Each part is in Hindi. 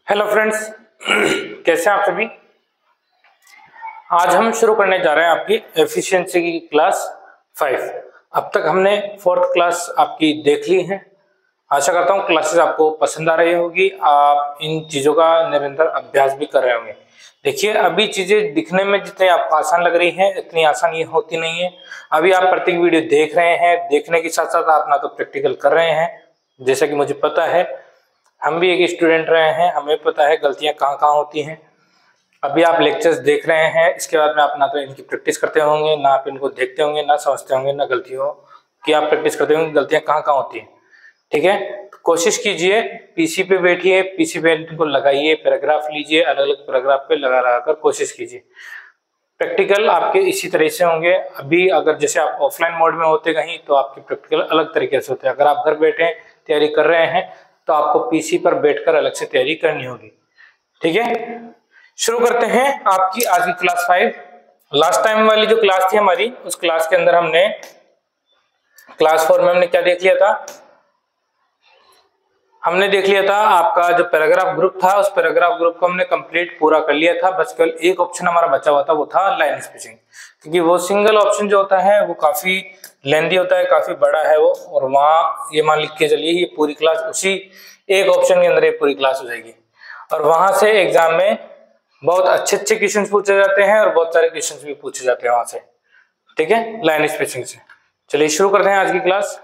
हेलो फ्रेंड्स, कैसे हैं आप सभी। आज हम शुरू करने जा रहे हैं आपकी एफिशिएंसी की क्लास 5। अब तक हमने 4th क्लास आपकी देख ली है। आशा करता हूँ क्लासेस आपको पसंद आ रही होगी, आप इन चीज़ों का निरंतर अभ्यास भी कर रहे होंगे। देखिए, अभी चीज़ें दिखने में जितनी आपको आसान लग रही हैं इतनी आसान ये होती नहीं है। अभी आप प्रत्येक वीडियो देख रहे हैं, देखने के साथ साथ आप ना तो प्रैक्टिकल कर रहे हैं, जैसा कि मुझे पता है, हम भी एक स्टूडेंट रहे हैं, हमें पता है गलतियां कहाँ कहाँ होती हैं। अभी आप लेक्चर्स देख रहे हैं, इसके बाद में आप ना तो इनकी प्रैक्टिस करते होंगे, ना आप इनको देखते होंगे, ना समझते होंगे, ना गलतियों की आप प्रैक्टिस करते होंगे गलतियां कहाँ कहाँ होती हैं। ठीक है, तो कोशिश कीजिए, पीसी पे बैठिए, पीसी पे इनको लगाइए, पैराग्राफ लीजिए, अलग अलग पैराग्राफ पे लगा लगा कर कोशिश कीजिए। प्रैक्टिकल आपके इसी तरह से होंगे। अभी अगर जैसे आप ऑफलाइन मोड में होते कहीं तो आपके प्रैक्टिकल अलग तरीके से होते हैं। अगर आप घर बैठे तैयारी कर रहे हैं तो आपको पीसी पर बैठकर अलग से तैयारी करनी होगी। ठीक है, शुरू करते हैं आपकी आज की क्लास 5। लास्ट टाइम वाली जो क्लास थी हमारी, उस क्लास के अंदर हमने क्लास 4 में हमने क्या देख लिया था, हमने देख लिया था आपका जो पैराग्राफ ग्रुप था, उस पैराग्राफ ग्रुप को हमने कंप्लीट पूरा कर लिया था। बस केवल एक ऑप्शन हमारा बचा हुआ था, वो था लाइन स्पेसिंग, क्योंकि वो सिंगल ऑप्शन जो होता है वो काफी लेंथी होता है, काफी बड़ा है वो, और वहां ये मान लिख के चलिए ये पूरी क्लास उसी एक ऑप्शन के अंदर ये पूरी क्लास हो जाएगी। और वहां से एग्जाम में बहुत अच्छे अच्छे क्वेश्चन पूछे जाते हैं और बहुत सारे क्वेश्चन भी पूछे जाते हैं वहां से। ठीक है, लाइन स्पेसिंग से। चलिए शुरू करते हैं आज की क्लास।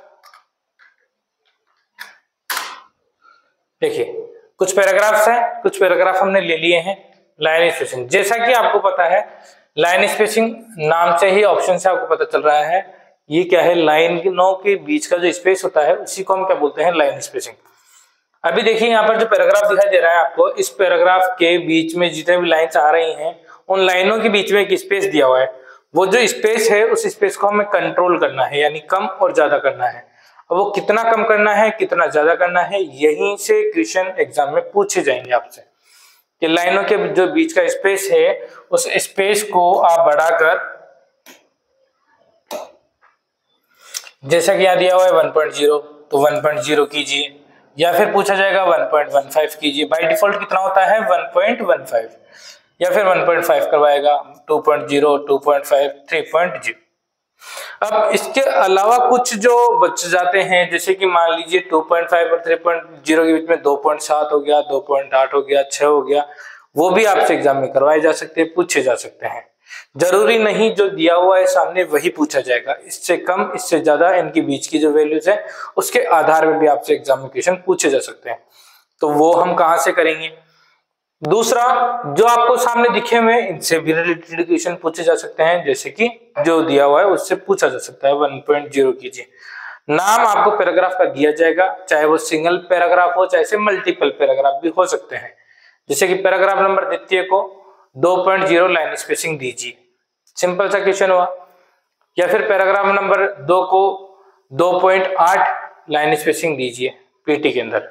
देखिए, कुछ पैराग्राफ्स हैं, कुछ पैराग्राफ हमने ले लिए हैं। लाइन स्पेसिंग, जैसा कि आपको पता है, लाइन स्पेसिंग नाम से ही, ऑप्शन से आपको पता चल रहा है ये क्या है, लाइनों के बीच का जो स्पेस होता है उसी को हम क्या बोलते हैं, लाइन स्पेसिंग। अभी देखिए, यहाँ पर जो पैराग्राफ दिखाई दे रहा है आपको, इस पैराग्राफ के बीच में जितने भी लाइन्स आ रही हैं उन लाइनों के बीच में एक स्पेस दिया हुआ है। वो जो स्पेस है उस स्पेस को हमें कंट्रोल करना है, यानी कम और ज्यादा करना है। अब वो कितना कम करना है, कितना ज्यादा करना है, यहीं से क्वेश्चन एग्जाम में पूछे जाएंगे आपसे कि लाइनों के जो बीच का स्पेस है उस स्पेस को आप बढ़ाकर, जैसा कि यहाँ दिया हुआ है 1.0 तो 1.0 कीजिए, या फिर पूछा जाएगा 1.15 कीजिए। बाय डिफॉल्ट कितना होता है 1.15, या फिर 1.5 करवाएगा, 2.0, 2.5, 3.0। अब इसके अलावा कुछ जो बच जाते हैं, जैसे कि मान लीजिए 2.5 और 3.0 के बीच में 2.7 हो गया, 2.8 हो गया, 6 हो गया, वो भी आपसे एग्जाम में करवाए जा सकते हैं, पूछे जा सकते हैं। जरूरी नहीं जो दिया हुआ है सामने वही पूछा जाएगा, इससे कम इससे ज्यादा इनके बीच की जो वैल्यूज है उसके आधार पर भी आपसे एग्जाम में क्वेश्चन पूछे जा सकते हैं। तो वो हम कहां से करेंगे। दूसरा, जो आपको सामने दिखे हुए इनसे भी रिलेटेड क्वेश्चन पूछे जा सकते हैं, जैसे कि जो दिया हुआ है उससे पूछा जा सकता है। 1.0 कीजिए, नाम आपको पैराग्राफ का दिया जाएगा, चाहे वो सिंगल पैराग्राफ हो चाहे से मल्टीपल पैराग्राफ भी हो सकते हैं। जैसे कि पैराग्राफ नंबर द्वितीय को 2.0 लाइन स्पेसिंग दीजिए, सिंपल सा क्वेश्चन हुआ। या फिर पैराग्राफ नंबर 2 को 2.8 लाइन स्पेसिंग दीजिए, पीटी के अंदर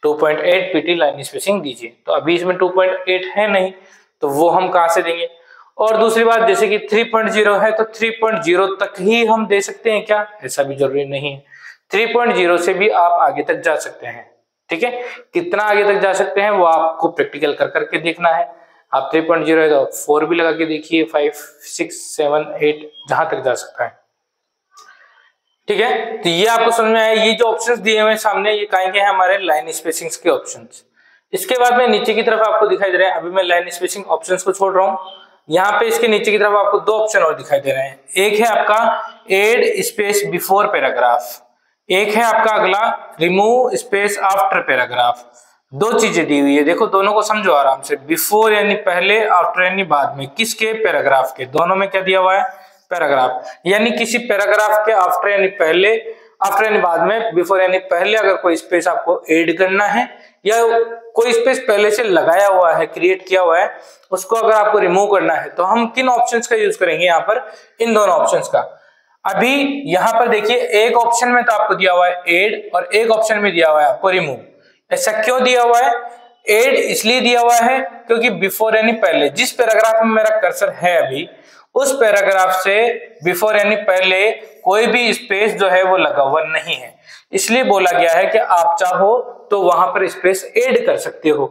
2.8 पीटी लाइन स्पेसिंग दीजिए। तो अभी इसमें 2.8 है नहीं, तो वो हम कहां से देंगे। और दूसरी बात, जैसे कि 3.0 है तो 3.0 तक ही हम दे सकते हैं क्या, ऐसा भी जरूरी नहीं है। 3.0 से भी आप आगे तक जा सकते हैं। ठीक है, कितना आगे तक जा सकते हैं वो आपको प्रैक्टिकल कर करके देखना है। आप 3.0 है तो 4 भी लगा के देखिए, 5, 6, 7, 8 जहां तक जा सकता है। ठीक है, तो ये आपको समझ में आया। ये जो ऑप्शंस दिए हुए हैं सामने, ये कहीं के हैं हमारे लाइन स्पेसिंग्स के ऑप्शंस। इसके बाद में नीचे की तरफ आपको दिखाई दे रहे हैं, अभी मैं लाइन स्पेसिंग ऑप्शंस को छोड़ रहा हूं, यहाँ पे इसके नीचे की तरफ आपको 2 ऑप्शन और दिखाई दे रहे हैं। एक है आपका एड स्पेस बिफोर पैराग्राफ, एक है आपका अगला रिमूव स्पेस आफ्टर पैराग्राफ। 2 चीजें दी हुई है, देखो दोनों को समझो आराम से। बिफोर यानी पहले, आफ्टर यानी बाद में, किसके, पैराग्राफ के। दोनों में क्या दिया हुआ है, पैराग्राफ। यानी किसी पैराग्राफ के आफ्टर यानी पहले, आफ्टर यानी बाद में, बिफोर यानी पहले अगर कोई स्पेस आपको ऐड करना है या कोई स्पेस पहले से लगाया हुआ है, क्रिएट किया हुआ है, उसको अगर आपको रिमूव करना है तो हम किन ऑप्शंस का यूज करेंगे यहाँ पर, इन दोनों ऑप्शंस का। अभी यहाँ पर देखिए, एक ऑप्शन में तो आपको दिया हुआ है ऐड और एक ऑप्शन में दिया हुआ है आपको रिमूव। ऐसा क्यों दिया हुआ है, ऐड इसलिए दिया हुआ है क्योंकि बिफोर यानी पहले, जिस पैराग्राफ में मेरा कर्सर है अभी उस पैराग्राफ से बिफोर यानी पहले कोई भी स्पेस जो है वो लगा हुआ नहीं है, इसलिए बोला गया है कि आप चाहो तो वहां पर स्पेस ऐड कर सकते हो।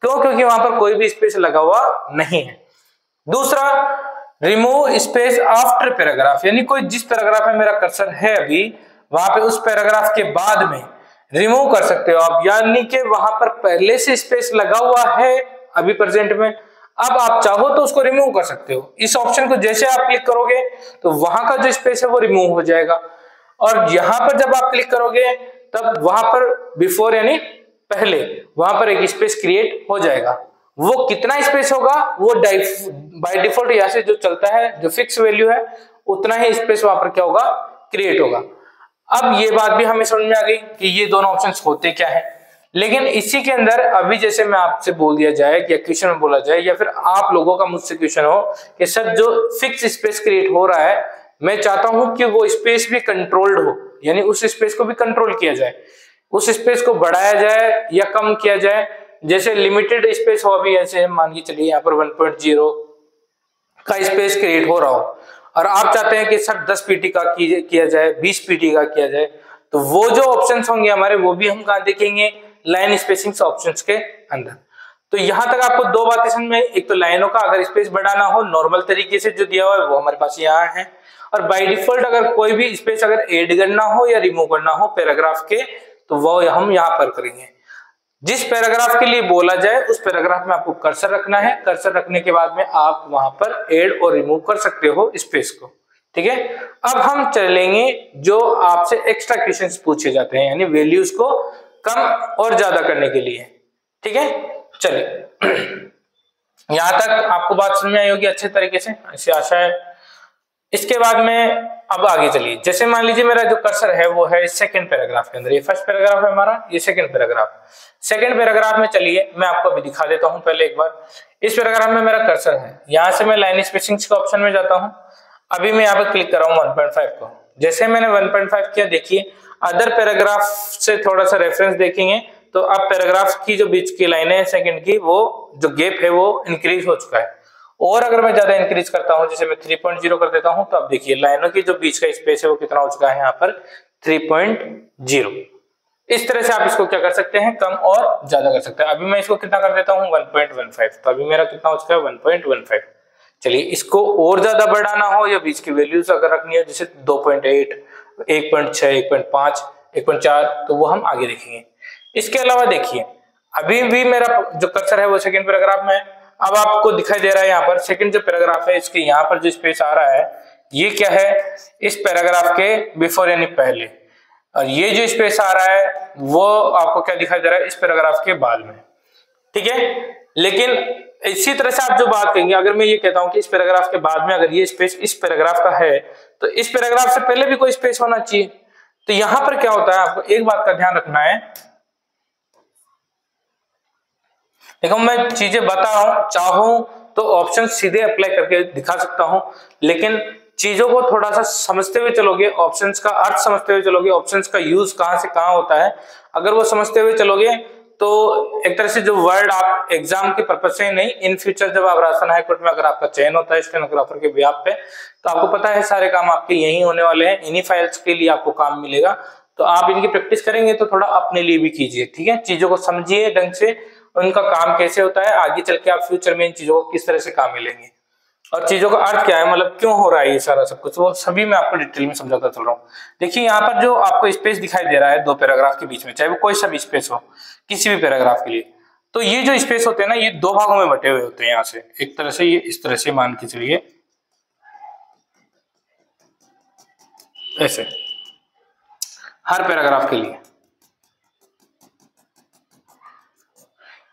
क्यों? क्योंकि वहां पर कोई भी स्पेस लगा हुआ नहीं है। दूसरा, रिमूव स्पेस आफ्टर पैराग्राफ, यानी कोई जिस पैराग्राफ में मेरा कर्सर है अभी वहां पे उस पैराग्राफ के बाद में रिमूव कर सकते हो आप, यानी कि वहां पर पहले से स्पेस लगा हुआ है अभी प्रेजेंट में, अब आप चाहो तो उसको रिमूव कर सकते हो। इस ऑप्शन को जैसे आप क्लिक करोगे तो वहां का जो स्पेस है वो रिमूव हो जाएगा, और यहां पर जब आप क्लिक करोगे तब वहां पर बिफोर यानी पहले वहां पर एक स्पेस क्रिएट हो जाएगा। वो कितना स्पेस होगा वो बाय डिफॉल्ट यहाँ से जो चलता है, जो फिक्स वैल्यू है उतना ही स्पेस वहां पर क्या होगा, क्रिएट होगा। अब ये बात भी हमें समझ में आ गई कि ये दोनों ऑप्शंस होते क्या है। लेकिन इसी के अंदर अभी जैसे मैं आपसे बोल दिया जाए कि क्वेश्चन में बोला जाए या फिर आप लोगों का मुझसे क्वेश्चन हो कि सर जो फिक्स स्पेस क्रिएट हो रहा है मैं चाहता हूं कि वो स्पेस भी कंट्रोल्ड हो, यानी उस स्पेस को भी कंट्रोल किया जाए, उस स्पेस को बढ़ाया जाए या कम किया जाए। जैसे लिमिटेड स्पेस हो, अभी ऐसे मान के चलिए यहाँ पर 1.0 का स्पेस क्रिएट हो रहा हो और आप चाहते हैं कि सर 10 पीटी का किया जाए, 20 पीटी का किया जाए, तो वो जो ऑप्शंस होंगे हमारे वो भी हम कहाँ देखेंगे, लाइन स्पेसिंग ऑप्शंस के अंदर। तो यहां तक आपको दो बातें समझ में, एक तो लाइनों का अगर स्पेस बढ़ाना हो नॉर्मल तरीके से जो दिया हुआ है वो हमारे पास यहाँ है, और बाय डिफॉल्ट अगर कोई भी स्पेस अगर ऐड करना हो या रिमूव करना हो पैराग्राफ के तो वो हम यहाँ पर करेंगे। जिस पैराग्राफ के लिए बोला जाए उस पैराग्राफ में आपको कर्सर रखना है, कर्सर रखने के बाद में आप वहां पर ऐड और रिमूव कर सकते हो स्पेस को। ठीक है, अब हम चलेंगे जो आपसे एक्स्ट्रा क्वेश्चंस पूछे जाते हैं, यानी वैल्यूज को कम और ज्यादा करने के लिए। ठीक है, चलिए यहां तक आपको बात समझ में आई होगी अच्छे तरीके से, ऐसी आशा है। इसके बाद में अब आगे चलिए, जैसे मान लीजिए मेरा जो कर्सर है वो है सेकंड पैराग्राफ के अंदर, ये फर्स्ट पैराग्राफ है हमारा, ये सेकंड पैराग्राफ। सेकंड पैराग्राफ में चलिए मैं आपको अभी दिखा देता हूं पहले एक बार। इस पैराग्राफ में मेरा कर्सर है, यहां से मैं लाइन स्पेसिंग के ऑप्शन में जाता हूं। अभी मैं यहाँ पर क्लिक कर रहा हूँ 1.5 को, जैसे मैंने 1.5 किया देखिए अदर पैराग्राफ से थोड़ा सा रेफरेंस देखेंगे तो अब पैराग्राफ की जो बीच की लाइन है सेकंड की, वो जो गैप है वो इंक्रीज हो चुका है। और अगर मैं ज्यादा इंक्रीज करता हूं, जैसे मैं 3.0 कर देता हूं, तो अब देखिए लाइनों की जो बीच का स्पेस है वो कितना हो चुका है यहाँ पर 3.0। इस तरह से आप इसको क्या कर सकते हैं, कम और ज्यादा कर सकते हैं। अभी मैं इसको कितना कर देता हूँ 1.15, तो अभी मेरा कितना हो चुका है 1.15। चलिए इसको और ज्यादा बढ़ाना हो या बीच की वैल्यूज अगर रखनी है जैसे 2.8, 1.6, 1.5, 1.4, तो वो हम आगे देखेंगे। इसके अलावा देखिए अभी भी मेरा जो कर्सर है वो सेकंड पैराग्राफ में है। अब आपको दिखाई दे रहा है यहाँ पर सेकंड जो पैराग्राफ है इसके यहाँ पर जो स्पेस आ रहा है ये क्या है, इस पैराग्राफ के बिफोर यानी पहले, और ये जो स्पेस आ रहा है वो आपको क्या दिखाई दे रहा है, इस पैराग्राफ के बाद में। ठीक है, लेकिन इसी तरह से आप जो बात कहेंगे, अगर मैं ये कहता हूं कि इस पैराग्राफ के बाद में अगर ये स्पेस इस पैराग्राफ का है तो इस पैराग्राफ से पहले भी कोई स्पेस होना चाहिए। तो यहां पर क्या होता है, आपको एक बात का ध्यान रखना है। देखो मैं चीजें बता रहा हूं, चाहूं तो ऑप्शन सीधे अप्लाई करके दिखा सकता हूं, लेकिन चीजों को थोड़ा सा समझते हुए चलोगे, ऑप्शंस का अर्थ समझते हुए चलोगे, ऑप्शंस का यूज कहां से कहां होता है, अगर वो समझते हुए चलोगे तो एक तरह से जो वर्ड आप एग्जाम के पर्पज से नहीं, इन फ्यूचर जब आप राजस्थान हाईकोर्ट में अगर आपका चयन होता है स्टेनोग्राफर के बिहाफ पे, तो आपको पता है सारे काम आपके यही होने वाले हैं, इन्हीं फाइल्स के लिए आपको काम मिलेगा। तो आप इनकी प्रैक्टिस करेंगे तो थोड़ा अपने लिए भी कीजिए। ठीक है, चीजों को समझिए ढंग से, उनका काम कैसे होता है, आगे चल के आप फ्यूचर में इन चीजों को किस तरह से काम मिलेंगे और चीजों का अर्थ क्या है, मतलब क्यों हो रहा है ये सारा सब कुछ, वो सभी मैं आपको डिटेल में समझाता चल रहा हूँ। देखिए यहाँ पर जो आपको स्पेस दिखाई दे रहा है दो पैराग्राफ के बीच में, चाहे वो कोई सा भी स्पेस हो किसी भी पैराग्राफ के लिए, तो ये जो स्पेस होते हैं ना ये दो भागों में बटे हुए होते हैं। यहाँ से एक तरह से ये इस तरह से मान के चलिए, ऐसे हर पैराग्राफ के लिए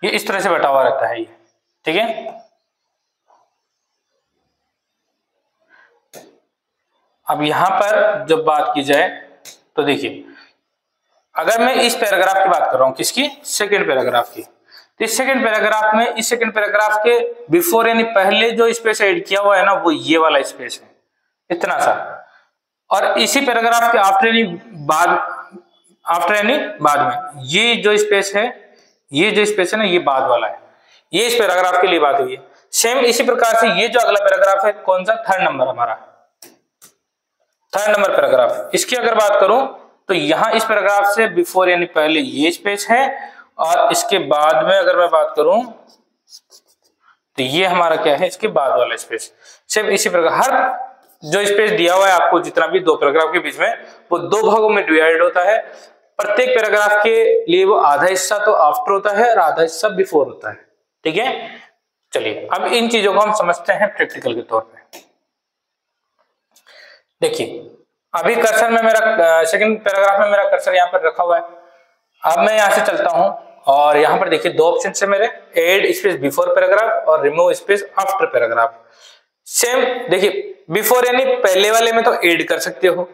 ये इस तरह से बटा हुआ रहता है ये। ठीक है, अब यहां पर जब बात की जाए तो देखिए अगर मैं इस पैराग्राफ की बात कर रहा हूं, किसकी, सेकंड पैराग्राफ की, तो इस सेकंड पैराग्राफ में इस सेकंड पैराग्राफ के बिफोर यानी पहले जो स्पेस ऐड किया हुआ है ना वो ये वाला स्पेस है, इतना सा, और इसी पैराग्राफ के आफ्टर यानी बाद में ये जो स्पेस है, ये जो स्पेस है ना ये बाद वाला है, ये इस पैराग्राफ के लिए बात हुई है। सेम इसी प्रकार से ये जो अगला पैराग्राफ है कौन सा, थर्ड नंबर हमारा, थर्ड नंबर पैराग्राफ, इसकी अगर बात करूं तो यहां इस पैराग्राफ से बिफोर यानी पहले ये स्पेस है और इसके बाद में अगर मैं बात करूं तो ये हमारा क्या है, इसके बाद वाला स्पेस। सिर्फ इसी प्रकार हर जो स्पेस दिया हुआ है आपको, जितना भी दो पैराग्राफ के बीच में, वो दो भागों में डिवाइड होता है। प्रत्येक पैराग्राफ के लिए वो आधा हिस्सा तो आफ्टर होता है और आधा हिस्सा बिफोर होता है। ठीक है, चलिए अब इन चीजों को हम समझते हैं प्रैक्टिकल के तौर पे। देखिए अभी कर्सर में मेरा सेकंड पैराग्राफ में मेरा कर्सर यहाँ पर रखा हुआ है। अब मैं यहाँ से चलता हूँ और यहाँ पर देखिए दो ऑप्शन है मेरे, ऐड स्पेस बिफोर पैराग्राफ और remove space after paragraph. Same देखिए, बिफोर यानी पहले वाले में तो ऐड कर सकते हो,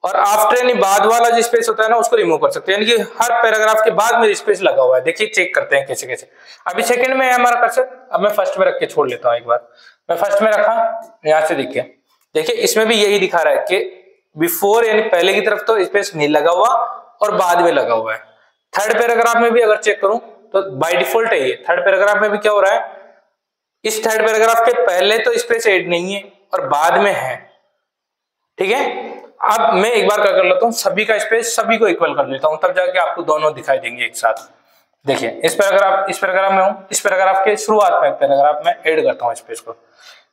और आफ्टर यानी बाद वाला जो स्पेस होता है ना, उसको रिमूव कर सकते हो। यानी कि हर पैराग्राफ के बाद में स्पेस लगा हुआ है। देखिए चेक करते हैं कैसे कैसे। अभी सेकंड में है हमारा कर्सर, अब मैं फर्स्ट में रख के छोड़ लेता हूँ एक बार। मैं फर्स्ट में रखा, यहाँ से देखिए इसमें भी यही दिखा रहा है कि बिफोर यानी पहले की तरफ तो स्पेस नहीं लगा हुआ और बाद में लगा हुआ है। थर्ड पैराग्राफ में भी अगर चेक करूं तो बाय डिफॉल्ट है ये। थर्ड पैराग्राफ में भी क्या हो रहा है, इस थर्ड पैराग्राफ के पहले तो स्पेस ऐड नहीं है और बाद में है। ठीक है, अब मैं एक बार क्या कर लेता हूं, सभी का स्पेस सभी को इक्वल कर लेता हूं, तब जाके आपको दोनों दिखाई देंगे एक साथ। देखिए इस पैराग्राफ में हूं, इस पैराग्राफ के शुरुआत में पैराग्राफ में ऐड करता हूं स्पेस को,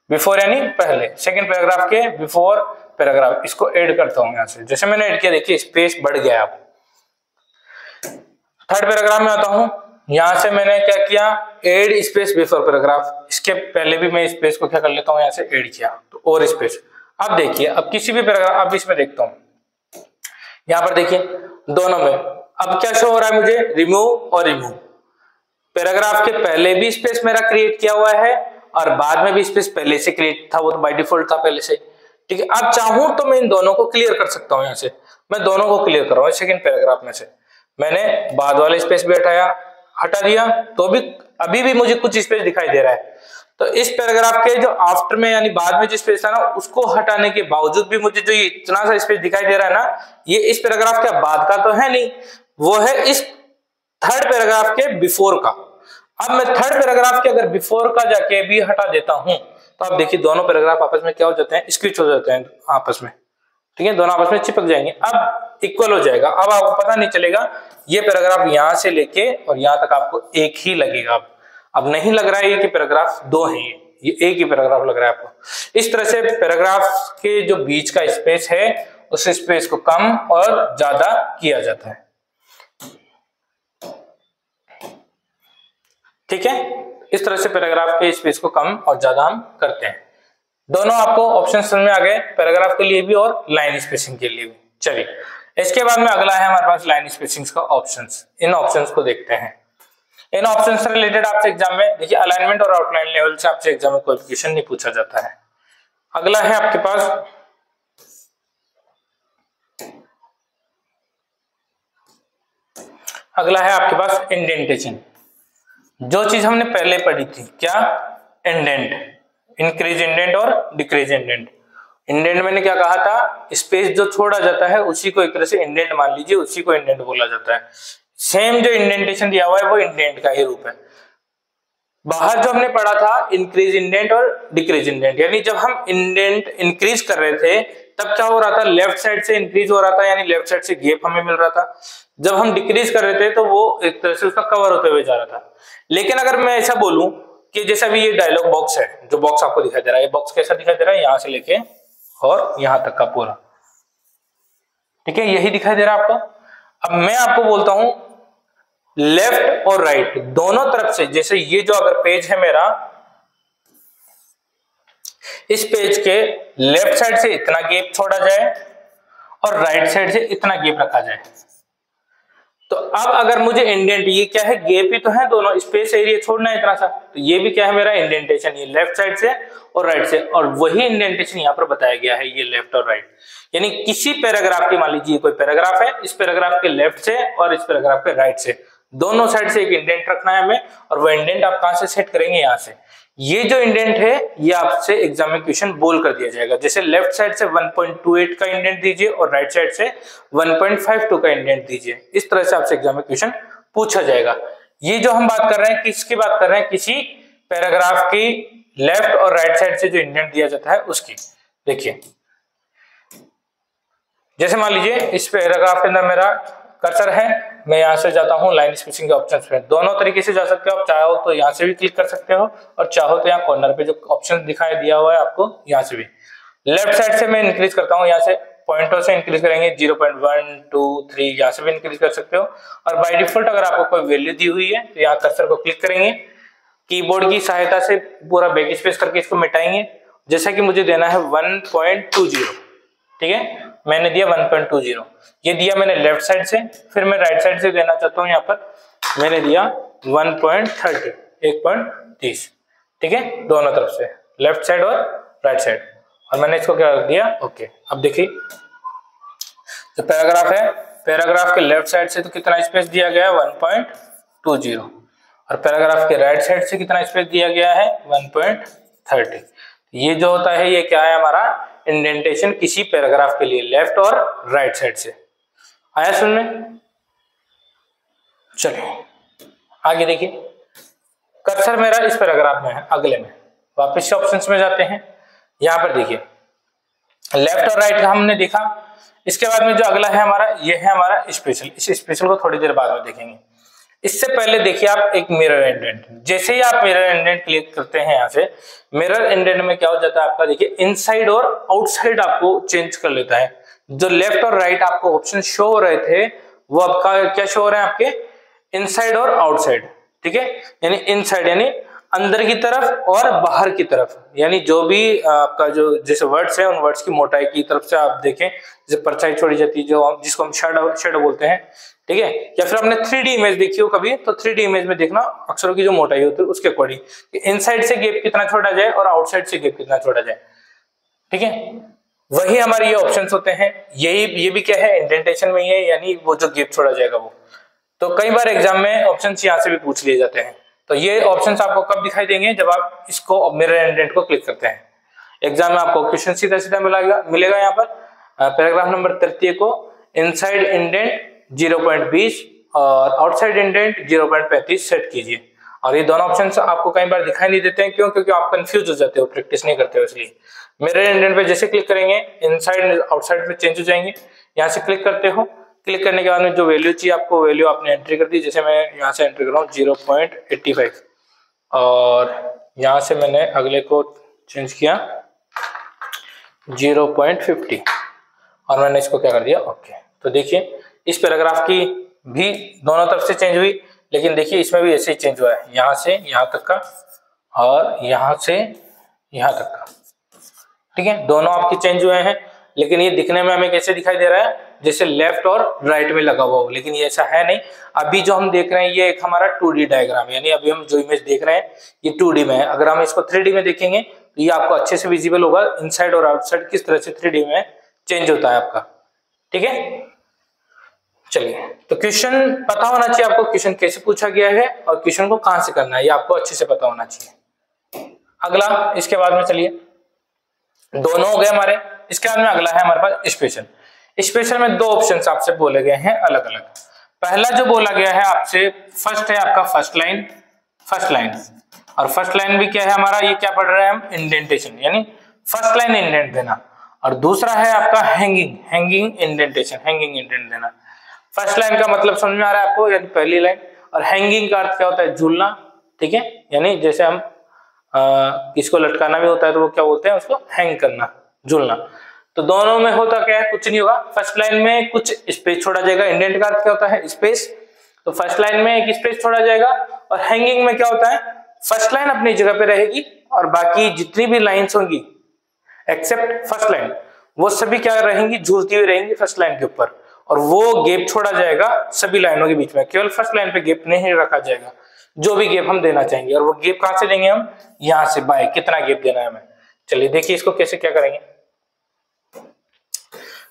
बिफोर यानी पहले, सेकंड पैराग्राफ के बिफोर पैराग्राफ, इसको ऐड करता हूं यहां से। जैसे मैंने ऐड किया, देखिए स्पेस बढ़ गया। अब थर्ड पैराग्राफ में आता हूं, यहां से मैंने क्या किया, ऐड स्पेस बिफोर पैराग्राफ। इसके पहले भी मैं स्पेस को क्या कर लेता हूं, यहां से ऐड किया तो और स्पेस। अब देखिए, अब किसी भी पैराग्राफ, अब इसमें देखता हूं, यहां पर देखिए दोनों में अब क्या शो हो रहा है मुझे, रिमूव और रिमूव। पैराग्राफ के पहले भी स्पेस मेरा क्रिएट किया हुआ है और बाद में भी स्पेस पहले से क्रिएट था, वो तो बाय डिफॉल्ट था पहले से। ठीक है, अब चाहूं तो मैं इन दोनों को क्लियर कर सकता हूं। यहां से मैं दोनों को क्लियर कर रहा हूं। सेकंड पैराग्राफ में से मैंने बाद वाले स्पेस भी हटा दिया, तो भी अभी भी मुझे कुछ स्पेस दिखाई दे रहा है। तो इस पैराग्राफ के जो आफ्टर में यानी बाद में जो स्पेस था ना, उसको हटाने के बावजूद भी मुझे जो ये इतना सा स्पेस दिखाई दे रहा है ना, ये इस पैराग्राफ के बाद का तो है नहीं, वो है इस थर्ड पैराग्राफ के बिफोर का। अब मैं थर्ड पैराग्राफ के अगर बिफोर का जाके भी हटा देता हूं तो आप देखिए दोनों पैराग्राफ आपस में क्या हो जाते हैं, स्क्विच हो जाते हैं आपस में। ठीक है, दोनों आपस में चिपक जाएंगे, अब इक्वल हो जाएगा। अब आपको पता नहीं चलेगा ये पैराग्राफ यहां से लेके और यहां तक आपको एक ही लगेगा। अब नहीं लग रहा है कि पैराग्राफ दो है, ये एक ही पैराग्राफ लग रहा है आपको। इस तरह से पैराग्राफ के जो बीच का स्पेस है उस स्पेस को कम और ज्यादा किया जाता है। ठीक है, इस तरह से पैराग्राफ के स्पेस को कम और ज्यादा हम करते हैं। दोनों आपको ऑप्शन समझ में आ गए, पैराग्राफ के लिए भी और लाइन स्पेसिंग के लिए भी। चलिए इसके बाद में अगला है हमारे पास लाइन स्पेसिंग का ऑप्शंस। इन ऑप्शंस को देखते हैं। इन ऑप्शन से रिलेटेड आपसे एग्जाम में देखिए अलाइनमेंट और आउटलाइन लेवल से आपसे एग्जाम में कोई क्वेश्चन नहीं पूछा जाता है। अगला है आपके पास इंडेंटेशन। जो चीज हमने पहले पढ़ी थी, क्या, इंडेंट, इंक्रीज इंडेंट और डिक्रीज इंडेंट। इंडेंट मैंने क्या कहा था, स्पेस जो छोड़ा जाता है उसी को एक तरह से इंडेंट मान लीजिए, उसी को इंडेंट बोला जाता है। सेम जो इंडेंटेशन दिया हुआ है वो इंडेंट का ही रूप है। बाहर जो हमने पढ़ा था इंक्रीज इंडेंट और डिक्रीज इंडेंट, यानी जब हम इंडेंट इंक्रीज कर रहे थे तब क्या हो रहा था, लेफ्ट साइड से इंक्रीज हो रहा था, यानी लेफ्ट साइड से गैप हमें मिल रहा था। जब हम डिक्रीज कर रहे थे तो वो एक तरह से उसका कवर होते हुए जा रहा था। लेकिन अगर मैं ऐसा बोलूं कि जैसा भी ये डायलॉग बॉक्स है, जो बॉक्स आपको दिखाई दे रहा है, ये बॉक्स कैसा दिखाई दे रहा है, यहां से लेके और यहां तक का पूरा, ठीक है, यही दिखाई दे रहा है आपको। अब मैं आपको बोलता हूं लेफ्ट और राइट दोनों तरफ से, जैसे ये जो अगर पेज है मेरा, इस पेज के लेफ्ट साइड से इतना गैप छोड़ा जाए और राइट साइड से इतना गैप रखा जाए। तो अब अगर मुझे इंडेंट, ये क्या है, गैप ही तो है, दोनों स्पेस एरिया छोड़ना है इतना सा, तो ये भी क्या है मेरा इंडेंटेशन, ये लेफ्ट साइड से और राइट से, और वही इंडेंटेशन यहाँ पर बताया गया है, ये लेफ्ट और राइट। यानी किसी पैराग्राफ के, मान लीजिए कोई पैराग्राफ है, इस पैराग्राफ के लेफ्ट से और इस पैराग्राफ के राइट से, दोनों साइड से एक इंडेंट रखना है हमें, और वो इंडेंट आप कहां से सेट करेंगे, यहां से। ये जो इंडेंट है ये आपसे एग्जाम में क्वेश्चन बोल कर दिया जाएगा, जैसे लेफ्ट साइड से 1.28 का इंडेंट दीजिए और राइट साइड से 1.52 का इंडेंट दीजिए। इस तरह से आपसे एग्जाम में क्वेश्चन पूछा जाएगा। ये जो हम बात कर रहे हैं, किसकी बात कर रहे हैं, किसी पैराग्राफ की लेफ्ट और राइट साइड से जो इंडेंट दिया जाता है उसकी। देखिए जैसे मान लीजिए इस पैराग्राफ के अंदर मेरा कर्सर है मैं यहाँ से जाता हूँ लाइन स्पेसिंग के ऑप्शन पे। दोनों तरीके से जा सकते हो, आप चाहो तो यहाँ से भी क्लिक कर सकते हो और चाहो तो यहाँ कॉर्नर पे जो ऑप्शन दिखाई दिया हुआ है आपको यहाँ से भी। लेफ्ट साइड से मैं इंक्रीज करता हूँ, यहाँ से पॉइंटों से इंक्रीज करेंगे 0.1 2 3 यहाँ से भी इंक्रीज कर सकते हो। और बाय डिफॉल्ट अगर आपको कोई वैल्यू दी हुई है तो यहाँ कर्सर को क्लिक करेंगे, कीबोर्ड की सहायता से पूरा बैक स्पेस करके इसको मिटाएंगे। जैसा कि मुझे देना है 1.20, ठीक है, मैंने दिया 1.20, ये दिया मैंने लेफ्ट साइड से। फिर मैं राइट साइड से देना चाहता हूँ, यहाँ पर मैंने दिया 1.30 1.30, ठीक है, दोनों तरफ से लेफ्ट साइड और राइट साइड। और मैंने इसको क्या कर दिया, ओके। अब देखिए जो पैराग्राफ है, पैराग्राफ के लेफ्ट साइड से तो कितना स्पेस दिया गया है 1.20 और पैराग्राफ के राइट साइड से कितना स्पेस दिया गया है 1.30। ये जो होता है ये क्या है हमारा इंडेंटेशन किसी पैराग्राफ के लिए लेफ्ट और राइट साइड से। आया सुन में? चलिए आगे देखिए, कर्सर मेरा इस पैराग्राफ में है, अगले में वापस से ऑप्शंस में जाते हैं। यहाँ पर देखिए लेफ्ट और राइट हमने देखा। इसके बाद में जो अगला है हमारा, ये है हमारा स्पेशल। इस स्पेशल को थोड़ी देर बाद में देखेंगे। इससे पहले देखिए आप एक मिरर इंडेंट, जैसे ही आप मिरर इंडेंट क्लिक करते हैं यहाँ से, मिरर इंडेंट में क्या हो जाता है आपका, देखिए इनसाइड और आउटसाइड आपको चेंज कर लेता है। जो लेफ्ट और राइट आपको ऑप्शन शो हो रहे थे वो आपका क्या शो हो रहे हैं, आपके इनसाइड और आउटसाइड, ठीक है, यानी इनसाइड यानी अंदर की तरफ और बाहर की तरफ, यानी जो भी आपका जो जैसे वर्ड्स है उन वर्ड्स की मोटाई की तरफ से आप देखें, जैसे परछाई छोड़ी जाती है जो जिसको हम शैडो बोलते हैं, ठीक है। या फिर आपने 3D इमेज देखी हो कभी, तो 3D इमेज में देखना अक्षरों की जो मोटाई होती है उसके अकॉर्डिंग इनसाइड से गैप कितना छोड़ा जाए और आउटसाइड से गैप कितना छोड़ा जाए, ठीक है। वही हमारे ये ऑप्शंस होते हैं। ये भी क्या है इंडेंटेशन में ही है, यानी वो जो गैप छोड़ा जाएगा वो। तो कई बार एग्जाम में ऑप्शंस यहाँ से भी पूछ लिए जाते हैं। तो ये ऑप्शंस आपको कब दिखाई देंगे, जब आप इसको मिरर इंडेंट को क्लिक करते हैं। एग्जाम में आपको क्वेश्चन सीधा सीधा मिलेगा यहाँ पर पैराग्राफ नंबर 33 को इनसाइड इंडेंट 0.20 और आउटसाइड इंडेंट 0.35 सेट कीजिए। और ये दोनों ऑप्शंस आपको कई बार दिखाई नहीं देते हैं, क्यों? क्योंकि आप कंफ्यूज हो जाते हो, प्रैक्टिस नहीं करते हो। इसलिए मिरर इंडेंट पे जैसे क्लिक करेंगे इनसाइड आउटसाइड में चेंज हो जाएंगे। यहाँ से क्लिक करते हो, क्लिक करने के बाद में जो वैल्यू चाहिए आपको वैल्यू आपने एंट्री कर दी। जैसे मैं यहाँ से एंट्री कर रहा हूँ 0.85 और यहाँ से मैंने अगले को चेंज किया 0.50 और मैंने इसको क्या कर दिया, ओके। तो देखिए इस पैराग्राफ की भी दोनों तरफ से चेंज हुई, लेकिन देखिए इसमें भी ऐसे ही चेंज हुआ है, यहाँ से यहाँ तक का और यहाँ से यहाँ तक का, ठीक है। दोनों आपके चेंज हुए हैं, लेकिन ये दिखने में हमें कैसे दिखाई दे रहा है, जैसे लेफ्ट और राइट में लगा हुआ हो, लेकिन ये ऐसा है नहीं। अभी जो हम देख रहे हैं ये एक हमारा 2D डायग्राम है, यानी अभी हम जो इमेज देख रहे हैं ये 2D में है। अगर हम इसको 3D में देखेंगे तो ये आपको अच्छे से विजिबल होगा इनसाइड और आउटसाइड किस तरह से 3D में चेंज होता है आपका, ठीक है। चलिए, तो क्वेश्चन पता होना चाहिए आपको, क्वेश्चन कैसे पूछा गया है और क्वेश्चन को कहां से करना है, ये आपको अच्छे से पता होना चाहिए। अगला इसके बाद में चलिए, दोनों हो गए हमारे। इसके बाद में अगला है हमारे पास स्पेशल। स्पेशल में दो ऑप्शंस आपसे बोले गए हैं अलग अलग। पहला जो बोला गया है आपसे, फर्स्ट है आपका फर्स्ट लाइन और फर्स्ट लाइन भी क्या है हमारा, ये क्या पढ़ रहे हैं हम, इंडेंटेशन, यानी फर्स्ट लाइन इंडेंट देना। और दूसरा है आपका हैंगिंग इंडेंटेशन, हैंगिंग इंडेंट देना। फर्स्ट लाइन का मतलब समझ में आ रहा है आपको, यानी पहली लाइन, और हैंगिंग का अर्थ क्या होता है, झूलना, ठीक है। यानी जैसे हम किसको लटकाना भी होता है तो वो क्या बोलते हैं उसको, हैंग करना, झूलना। तो दोनों में होता क्या है, कुछ नहीं होगा। फर्स्ट लाइन में कुछ स्पेस छोड़ा जाएगा, इंडेंट का अर्थ क्या होता है, स्पेस, तो फर्स्ट लाइन में एक स्पेस छोड़ा जाएगा। और हैंगिंग में क्या होता है, फर्स्ट लाइन अपनी जगह पे रहेगी और बाकी जितनी भी लाइन्स होंगी एक्सेप्ट फर्स्ट लाइन, वो सभी क्या रहेंगी, झूलती हुई रहेंगी फर्स्ट लाइन के ऊपर। और वो गैप छोड़ा जाएगा सभी लाइनों के बीच में, केवल फर्स्ट लाइन पे गैप नहीं रखा जाएगा, जो भी गैप हम देना चाहेंगे। और वो गैप कहां से देंगे हम, यहां से बाय, कितना गैप देना है हमें। चलिए देखिए इसको कैसे क्या करेंगे।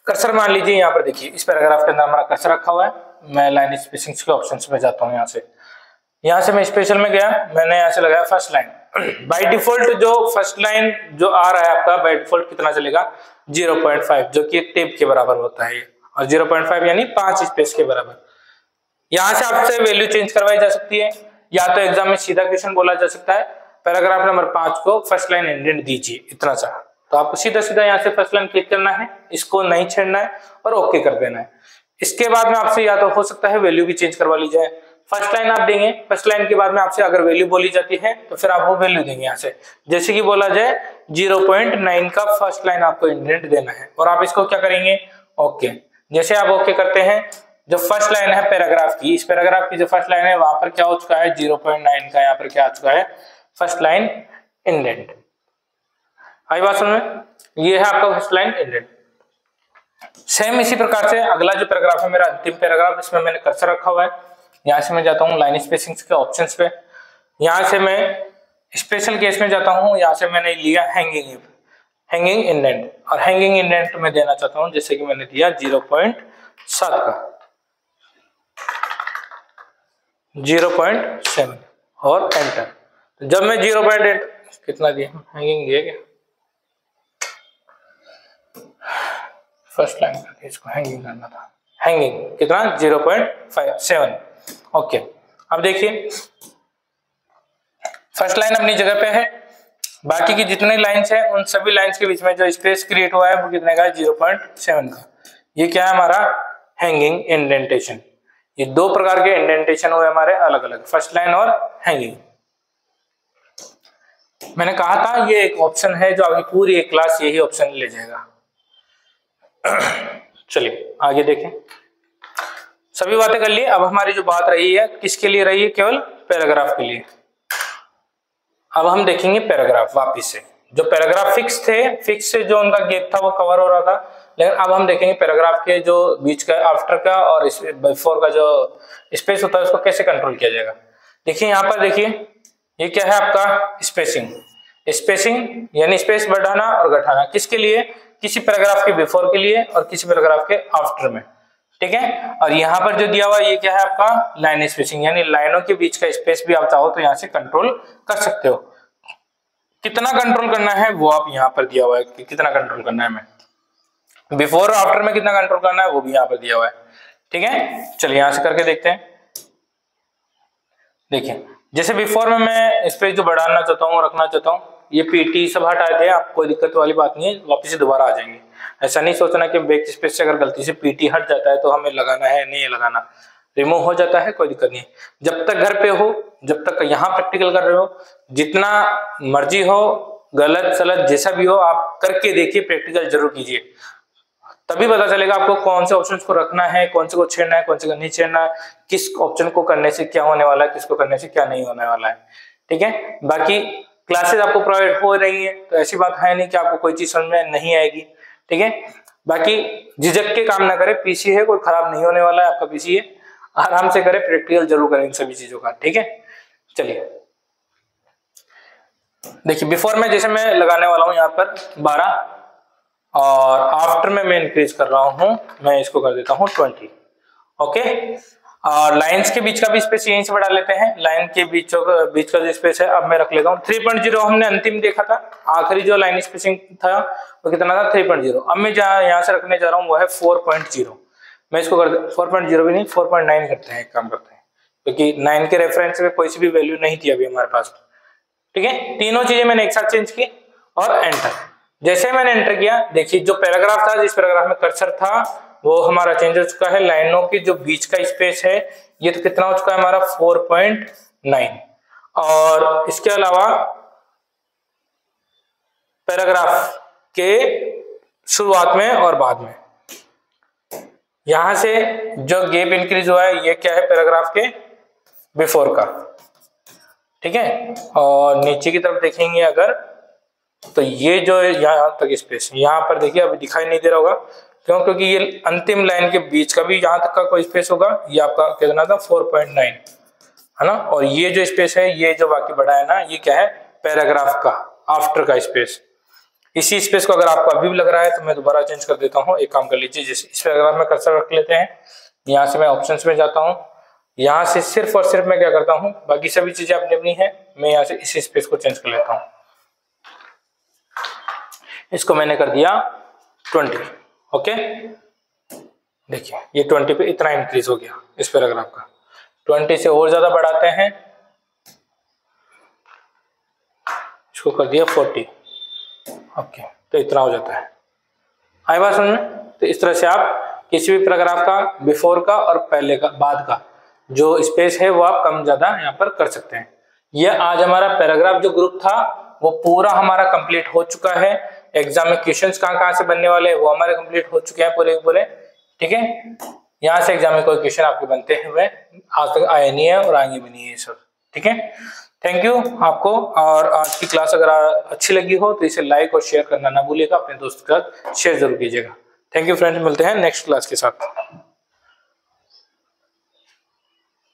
कर्सर मान लीजिए यहाँ पर, देखिए इस पैराग्राफ के अंदर हमारा कर्सर रखा हुआ है। मैं लाइन स्पेसिंग के ऑप्शंस में जाता हूँ। यहाँ से मैं स्पेशल में गया, मैंने यहाँ से लगाया फर्स्ट लाइन। बाय डिफॉल्ट जो फर्स्ट लाइन जो आ रहा है आपका, बाय डिफॉल्ट कितना चलेगा, 0.5, जो कि एक टेप के बराबर होता है। और 0.5 यानी 5 स्पेस के बराबर। यहाँ से आपसे वैल्यू चेंज करवाई जा सकती है, या तो एग्जाम में सीधा क्वेश्चन बोला जा सकता है, पैराग्राफ नंबर 5 को फर्स्ट लाइन इंडेंट दीजिए, इतना सा। तो आपको सीधा सीधा यहाँ से फर्स्ट लाइन क्लिक करना है, इसको नहीं छेड़ना है और ओके कर देना है। इसके बाद में आपसे या तो हो सकता है वैल्यू भी चेंज करवा ली जाए। फर्स्ट लाइन आप देंगे, फर्स्ट लाइन के बाद में आपसे अगर वैल्यू बोली जाती है तो फिर आप वो वैल्यू देंगे यहाँ से। जैसे कि बोला जाए 0.9 का फर्स्ट लाइन आपको इंडेंट देना है और आप इसको क्या करेंगे, ओके। जैसे आप ओके करते हैं, जो फर्स्ट लाइन है पैराग्राफ की, इस पैराग्राफ की जो फर्स्ट लाइन है वहां पर क्या हो चुका है 0.9 का यहाँ पर क्या आ चुका है फर्स्ट लाइन इंडेंट। आई बात समझ में, ये है आपका फर्स्ट लाइन इंडेंट। सेम इसी प्रकार से अगला जो पैराग्राफ है मेरा अंतिम पैराग्राफ, इसमें मैंने कर्सर रखा हुआ है। यहाँ से मैं जाता हूँ लाइन स्पेसिंग्स के ऑप्शंस पे, यहाँ से मैं स्पेशल केस में जाता हूँ, यहाँ से मैंने लिया हैंगिंग इंडेंट, और हैंगिंग इंडेंट में देना चाहता हूँ जैसे कि मैंने दिया 0.7 का 0.7 और एंटर। तो जब मैं 0.8 कितना दिया हैंगिंग दिया क्या फर्स्ट लाइन का, इसको हैंगिंग करना था, हैंगिंग कितना 0.7, ओके। अब देखिए फर्स्ट लाइन अपनी जगह पे है, बाकी की जितने लाइंस है उन सभी लाइंस के बीच में जो स्पेस क्रिएट हुआ है वो कितने का है 0.7 का। ये क्या है हमारा हैंगिंग इंडेंटेशन। ये दो प्रकार के इंडेंटेशन हुए हमारे अलग अलग, फर्स्ट लाइन और हैंगिंग। मैंने कहा था ये एक ऑप्शन है जो अभी पूरी एक क्लास यही ऑप्शन ले जाएगा। चलिए आगे देखें, सभी बातें कर लिए। अब हमारी जो बात रही है किसके लिए रही है, केवल पैराग्राफ के लिए। अब हम देखेंगे पैराग्राफ वापिस से। जो पैराग्राफ फिक्स थे, फिक्स से जो उनका गैप था वो कवर हो रहा था, लेकिन अब हम देखेंगे पैराग्राफ के जो बीच का आफ्टर का और बिफोर का जो स्पेस होता है उसको कैसे कंट्रोल किया जाएगा। देखिए यहाँ पर देखिए ये क्या है आपका स्पेसिंग यानी स्पेस बढ़ाना और घटाना, किसके लिए, किसी पैराग्राफ के बिफोर के लिए और किसी पैराग्राफ के आफ्टर में, ठीक है। और यहाँ पर जो दिया हुआ ये क्या है आपका लाइन स्पेसिंग, यानी लाइनों के बीच का स्पेस भी आप चाहो तो यहाँ से कंट्रोल कर सकते हो। कितना कंट्रोल करना है वो आप यहाँ पर दिया हुआ है कि कितना कंट्रोल करना है, हमें बिफोर और आफ्टर में कितना कंट्रोल करना है वो भी यहाँ पर दिया हुआ है, ठीक है। चलिए यहाँ से करके देखते हैं। देखिए जैसे बिफोर में मैं स्पेस जो बढ़ाना चाहता हूँ रखना चाहता हूँ, ये पीटी सब हटा दे, आप कोई दिक्कत वाली बात नहीं है, वापस से दोबारा आ जाएंगे। ऐसा नहीं सोचना कि बैक स्पेस से अगर गलती से पीटी हट जाता है तो हमें लगाना है, नहीं लगाना, रिमूव हो जाता है कोई दिक्कत नहीं। जब तक घर पे हो, जब तक यहाँ प्रैक्टिकल कर रहे हो, जितना मर्जी हो गलत सलत जैसा भी हो आप करके देखिए, प्रैक्टिकल जरूर कीजिए, तभी पता चलेगा आपको कौन से ऑप्शंस को रखना है, कौन से को छेड़ना है, कौन से को नहीं छेड़ना है, किस ऑप्शन को करने से क्या होने वाला है, किसको करने से क्या नहीं होने वाला है, ठीक है। बाकी क्लासेस आपको प्रोवाइड हो रही है तो ऐसी बात है नहीं कि आपको कोई चीज समझ में नहीं आएगी, ठीक है। बाकी झिझक के काम ना करें, पीसी है कोई खराब नहीं होने वाला है, आपका पीसी है, आराम से करें, प्रैक्टिकल जरूर करें इन सभी चीजों का, ठीक है। चलिए देखिए बिफोर में जैसे मैं लगाने वाला हूं यहाँ पर 12 और आफ्टर में मैं इंक्रीज कर रहा हूं, मैं इसको कर देता हूं 20, ओके। और लाइंस के बीच का भी स्पेस यहीं से बढ़ा लेते हैं, लाइन के बीच का जो स्पेस है अब मैं रख लेता हूँ 3.0। हमने अंतिम देखा था, आखिरी जो लाइन स्पेसिंग था वो कितना था 3.0। अब मैं जहाँ यहाँ से रखने जा रहा हूँ वो है 4.0। मैं इसको कर 4.0 भी नहीं 4.9 करते हैं, एक काम करते हैं, क्योंकि 9 के रेफरेंस में कोई सी भी वैल्यू नहीं थी अभी हमारे पास, ठीक है। तीनों चीजें मैंने एक साथ चेंज की और एंटर। जैसे मैंने एंटर किया देखिए जो पैराग्राफ था, जिस पैराग्राफ में कर्सर था वो हमारा चेंज हो चुका है। लाइनों की जो बीच का स्पेस है ये तो कितना हो चुका है हमारा 4.9। और इसके अलावा पैराग्राफ के शुरुआत में और बाद में यहां से जो गैप इंक्रीज हुआ है ये क्या है पैराग्राफ के बिफोर का, ठीक है। और नीचे की तरफ देखेंगे अगर तो ये जो यहाँ तक स्पेस यहाँ पर देखिए अभी दिखाई नहीं दे रहा होगा, क्यों, क्योंकि ये अंतिम लाइन के बीच का भी यहाँ तक का कोई स्पेस होगा, ये आपका कितना था 4.9 है ना। और ये जो स्पेस है ये जो बाकी बड़ा है ना ये क्या है पैराग्राफ का आफ्टर का स्पेस। इसी स्पेस को अगर आपको अभी भी लग रहा है तो मैं दोबारा चेंज कर देता हूँ। एक काम कर लीजिए, जैसे इस पैराग्राफ में कर्सर रख लेते हैं, यहाँ से मैं ऑप्शंस में जाता हूँ, यहाँ से सिर्फ और सिर्फ मैं क्या करता हूँ, बाकी सभी चीजें अपनी अपनी है, मैं यहाँ से इसी स्पेस को चेंज कर लेता हूँ। इसको मैंने कर दिया 20, ओके। देखिए ये 20 पे इतना इंक्रीज हो गया इस पैराग्राफ का। 20 से और ज्यादा बढ़ाते हैं, इसको कर दिया 40, ओके। तो इतना हो जाता है, आई बात समझ में। तो इस तरह से आप किसी भी पैराग्राफ का बिफोर का और पहले का बाद का जो स्पेस है वो आप कम ज्यादा यहाँ पर कर सकते हैं। ये आज हमारा पैराग्राफ जो ग्रुप था वो पूरा हमारा कंप्लीट हो चुका है। एग्जाम में क्वेश्चंस कहाँ से बनने वाले हैं वो हमारे कंप्लीट हो चुके हैं पूरे पूरे। ठीक है, यहाँ से एग्जाम में कोई क्वेश्चन आपके बनते हुए आज तक आए नहीं है और आएंगे भी नहीं है सब। ठीक है, थैंक यू आपको। और आज की क्लास अगर अच्छी लगी हो तो इसे लाइक और शेयर करना ना भूलिएगा, अपने दोस्त के साथ शेयर जरूर कीजिएगा। थैंक यू फ्रेंड्स, मिलते हैं नेक्स्ट क्लास के साथ।